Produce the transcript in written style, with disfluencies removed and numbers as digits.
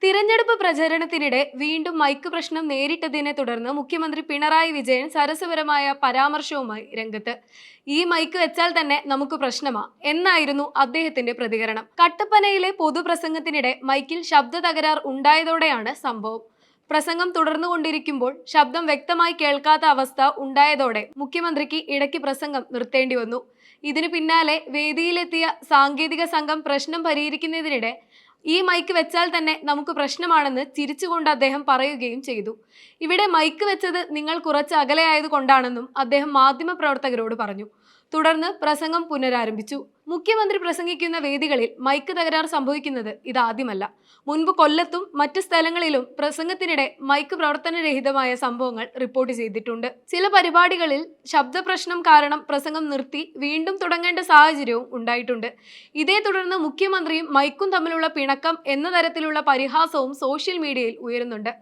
തിരഞ്ഞെടുപ്പ് പ്രചരണത്തിനിടെ വീണ്ടും മൈക്ക് പ്രശ്നം നേരിട്ടതിനെ തുടർന്ന് മുഖ്യമന്ത്രി പിണറായി വിജയൻ സരസപരമായ പരാമർശവുമായി രംഗത്ത്. ഈ മൈക്ക് വെച്ചാൽ തന്നെ നമുക്ക് പ്രശ്നമാ എന്നായിരുന്നു അദ്ദേഹത്തിന്റെ പ്രതികരണം. കട്ടപ്പനയിലെ പൊതുപ്രസംഗത്തിനിടെ മൈക്കിൽ ശബ്ദ തകരാർ ഉണ്ടായതോടെയാണ് സംഭവം. പ്രസംഗം തുടർന്നുകൊണ്ടിരിക്കുമ്പോൾ ശബ്ദം വ്യക്തമായി കേൾക്കാത്ത അവസ്ഥ ഉണ്ടായതോടെ മുഖ്യമന്ത്രിക്ക് ഇടയ്ക്ക് പ്രസംഗം നിർത്തേണ്ടി വന്നു. ഇതിനു പിന്നാലെ വേദിയിലെത്തിയ സാങ്കേതിക സംഘം പ്രശ്നം പരിഹരിക്കുന്നതിനിടെ ഈ മൈക്ക് വെച്ചാൽ തന്നെ നമുക്ക് പ്രശ്നമാണെന്ന് ചിരിച്ചുകൊണ്ട് അദ്ദേഹം പറയുകയും ചെയ്തു. ഇവിടെ മൈക്ക് വെച്ചത് നിങ്ങൾ കുറച്ച് അകലെയായതുകൊണ്ടാണെന്നും അദ്ദേഹം മാധ്യമപ്രവർത്തകരോട് പറഞ്ഞു. തുടർന്ന് പ്രസംഗം പുനരാരംഭിച്ചു. മുഖ്യമന്ത്രി പ്രസംഗിക്കുന്ന വേദികളിൽ മൈക്ക് തകരാർ സംഭവിക്കുന്നത് ഇതാദ്യമല്ല. മുൻപ് കൊല്ലത്തും മറ്റ് സ്ഥലങ്ങളിലും പ്രസംഗത്തിനിടെ മൈക്ക് പ്രവർത്തനരഹിതമായ സംഭവങ്ങൾ റിപ്പോർട്ട് ചെയ്തിട്ടുണ്ട്. ചില പരിപാടികളിൽ ശബ്ദ പ്രശ്നം കാരണം പ്രസംഗം നിർത്തി വീണ്ടും തുടങ്ങേണ്ട സാഹചര്യവും ഉണ്ടായിട്ടുണ്ട്. ഇതേ തുടർന്ന് മുഖ്യമന്ത്രിയും മൈക്കും തമ്മിലുള്ള പിണക്കം എന്ന തരത്തിലുള്ള പരിഹാസവും സോഷ്യൽ മീഡിയയിൽ ഉയരുന്നുണ്ട്.